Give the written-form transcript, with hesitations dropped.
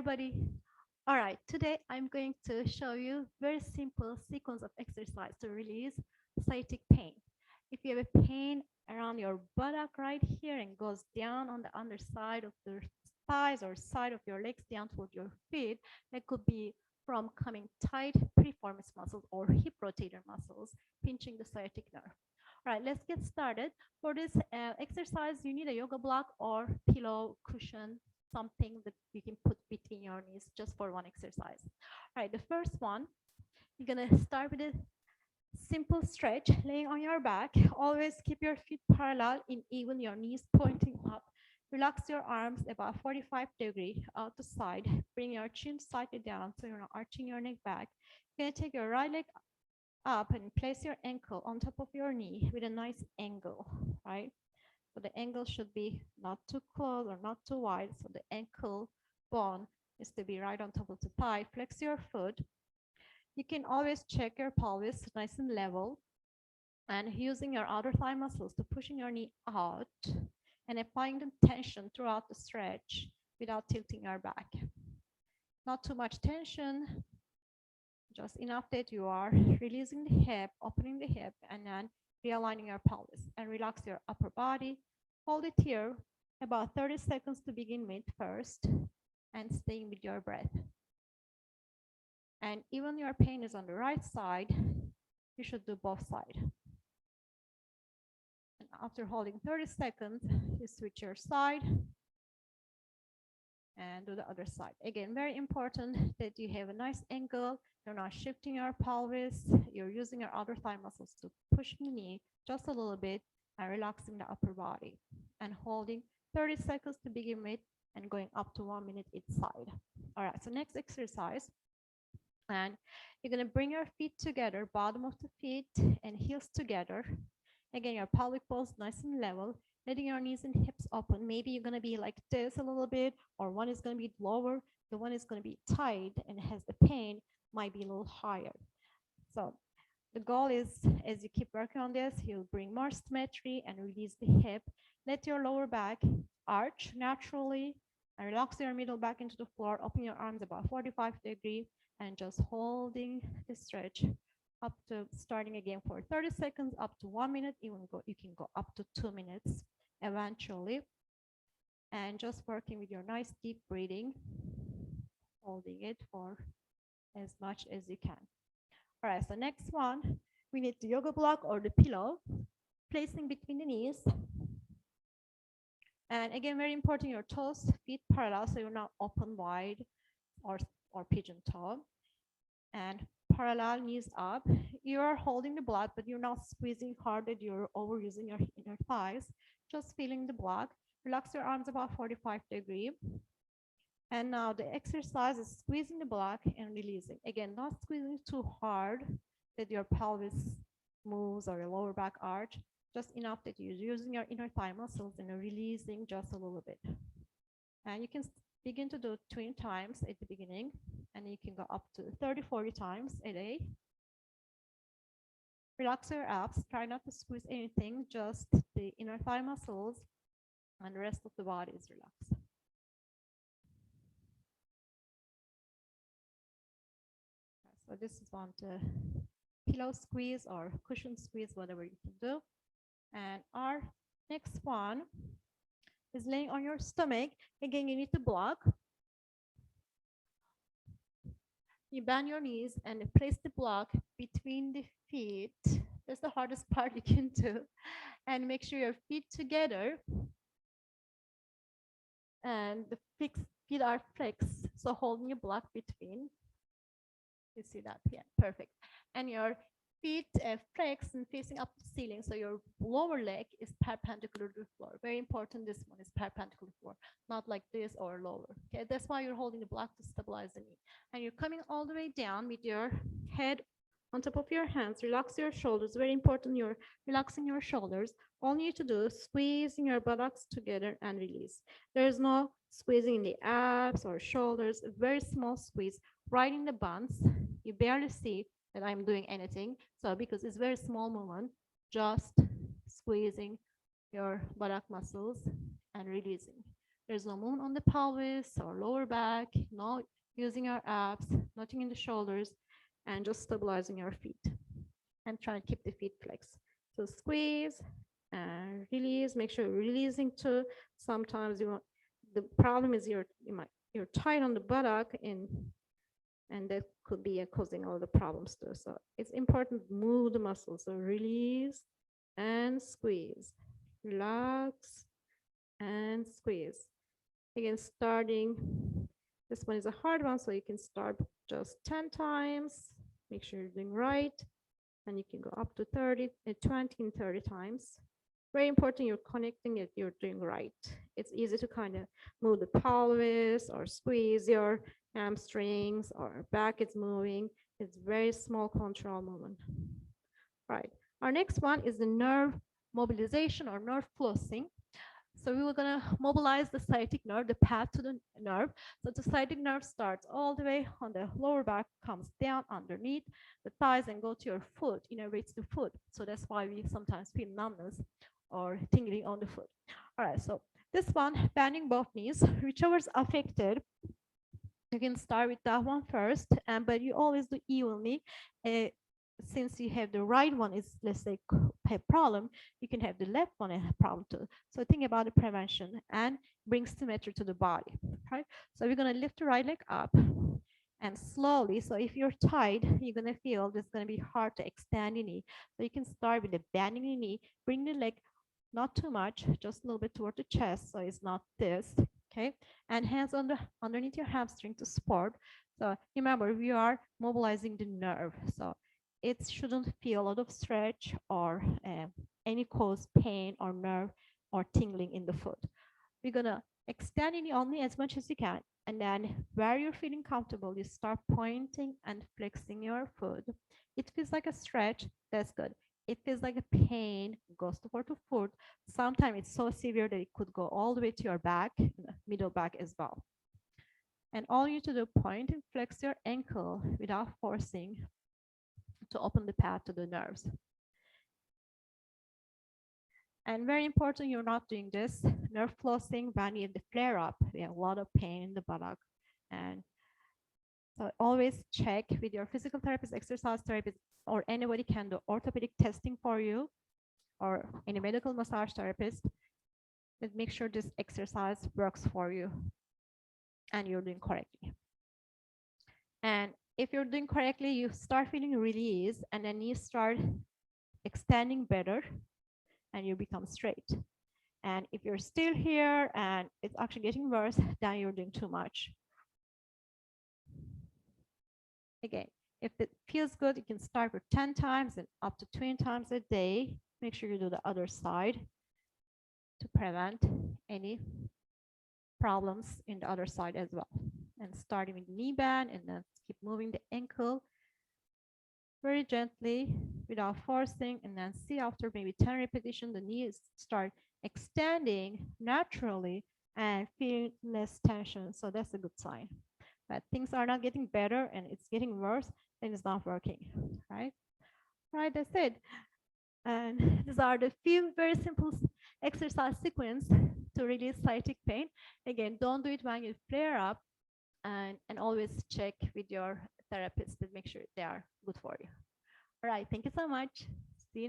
everybody. All right, today I'm going to show you very simple sequence of exercise to release sciatic pain. If you have a pain around your buttock right here and goes down on the underside of the thighs or side of your legs down toward your feet, that could be from coming tight piriformis muscles or hip rotator muscles pinching the sciatic nerve. All right, let's get started. For this exercise, you need a yoga block or pillow cushion, something that you can put between your knees just for one exercise. All right, the first one, you're gonna start with a simple stretch, laying on your back. Always keep your feet parallel in even, your knees pointing up. Relax your arms about 45 degrees out to side. Bring your chin slightly down so you're not arching your neck back. You're gonna take your right leg up and place your ankle on top of your knee with a nice angle, right? So the angle should be not too close or not too wide. So the ankle bone is to be right on top of the thigh. Flex your foot. You can always check your pelvis nice and level, and using your outer thigh muscles to pushing your knee out and applying the tension throughout the stretch without tilting your back. Not too much tension, just enough that you are releasing the hip, opening the hip, and then realigning your pelvis, and relax your upper body. Hold it here about 30 seconds to begin with first, and staying with your breath. And even your pain is on the right side, you should do both sides. And after holding 30 seconds, you switch your side and do the other side. Again, very important that you have a nice angle. You're not shifting your pelvis. You're using your outer thigh muscles to push the knee just a little bit and relaxing the upper body. And holding 30 seconds to begin with and going up to 1 minute each side. All right, so next exercise. And you're going to bring your feet together, bottom of the feet and heels together. Again, your pelvic bones nice and level, letting your knees and hips open. Maybe you're going to be like this a little bit, or one is going to be lower, the one is going to be tight and has the pain might be a little higher. So the goal is, as you keep working on this, you'll bring more symmetry and release the hip. Let your lower back arch naturally and relax your middle back into the floor. Open your arms about 45 degrees and just holding the stretch up to, starting again for 30 seconds, up to 1 minute, you can go up to 2 minutes eventually. And just working with your nice deep breathing, holding it for as much as you can. All right, so next one, we need the yoga block or the pillow, placing between the knees. And again, very important, your toes, feet parallel, so you're not open wide or pigeon toe. And parallel, knees up. You're holding the block, but you're not squeezing hard that you're overusing your inner thighs. Just feeling the block. Relax your arms about 45 degrees. And now the exercise is squeezing the block and releasing. Again, not squeezing too hard that your pelvis moves or your lower back arch. Just enough that you're using your inner thigh muscles and releasing just a little bit. And you can begin to do 20 times at the beginning, and you can go up to 30, 40 times a day. Relax your abs. Try not to squeeze anything, just the inner thigh muscles, and the rest of the body is relaxed. So this is one to pillow squeeze or cushion squeeze, whatever you can do. And our next one is laying on your stomach. Again, you need to block. You bend your knees and place the block between the feet. That's the hardest part you can do. And make sure your feet together. And the feet are flexed. So holding a block between. You see that? Yeah, perfect. And your feet flexed and facing up the ceiling. So your lower leg is perpendicular to the floor. Very important, this one is perpendicular to the floor, not like this or lower. Okay, that's why you're holding the block to stabilize the knee. And you're coming all the way down with your head on top of your hands. Relax your shoulders. Very important, you're relaxing your shoulders. All you need to do is squeezing your buttocks together and release. There is no squeezing in the abs or shoulders. A very small squeeze right in the buns. You barely see that I'm doing anything. So because it's very small movement, just squeezing your buttock muscles and releasing. There's no movement on the pelvis or lower back, no using your abs, nothing in the shoulders, and just stabilizing your feet. And try and keep the feet flexed. So squeeze and release. Make sure you're releasing too. Sometimes you want, the problem is you're tight on the buttock and that could be causing all the problems too. So it's important to move the muscles. So release and squeeze. Relax and squeeze. Again, starting, this one is a hard one, so you can start just 10 times. Make sure you're doing right. And you can go up to 20 and 30 times. Very important, you're connecting it, you're doing right. It's easy to kind of move the pelvis or squeeze your hamstrings or back is moving. It's very small control movement. Right. Our next one is the nerve mobilization or nerve flossing. So we were going to mobilize the sciatic nerve, the path to the nerve. So the sciatic nerve starts all the way on the lower back, comes down underneath the thighs and go to your foot, innervates the foot. So that's why we sometimes feel numbness or tingling on the foot. All right, so this one, bending both knees, whichever's affected, you can start with that one first, but you always do evenly. Since you have the right one is, let's say, a problem, you can have the left one a problem too. So think about the prevention and bring symmetry to the body, right? So we're gonna lift the right leg up and slowly, so if you're tight, you're gonna feel it's gonna be hard to extend the knee. So you can start with the bending the knee, bring the leg not too much, just a little bit toward the chest, so it's not this, okay? And hands on the underneath your hamstring to support. So remember, we are mobilizing the nerve, so it shouldn't feel a lot of stretch or any cause pain or nerve or tingling in the foot. We're gonna extend it only as much as you can, and then where you're feeling comfortable, you start pointing and flexing your foot. It feels like a stretch, that's good. It feels like a pain, goes toward the foot. Sometimes it's so severe that it could go all the way to your back, middle back as well. And all you need to do, point and flex your ankle without forcing to open the path to the nerves. And very important, you're not doing this nerve flossing when you have the flare up. We have a lot of pain in the buttock. And so always check with your physical therapist, exercise therapist, or anybody can do orthopedic testing for you, or any medical massage therapist, that make sure this exercise works for you and you're doing correctly. And if you're doing correctly, you start feeling release, and then you start extending better and you become straight. And if you're still here and it's actually getting worse, then you're doing too much. Again, if it feels good, you can start with 10 times and up to 20 times a day. Make sure you do the other side to prevent any problems in the other side as well. And starting with the knee bend, and then keep moving the ankle very gently without forcing, and then see after maybe 10 repetitions, the knees start extending naturally and feel less tension. So that's a good sign. But things are not getting better and it's getting worse, then it's not working, right? Right, that's it. And these are the few very simple exercise sequence to release sciatic pain. Again, don't do it when you flare up, and always check with your therapist to make sure they are good for you. All right, thank you so much. See you next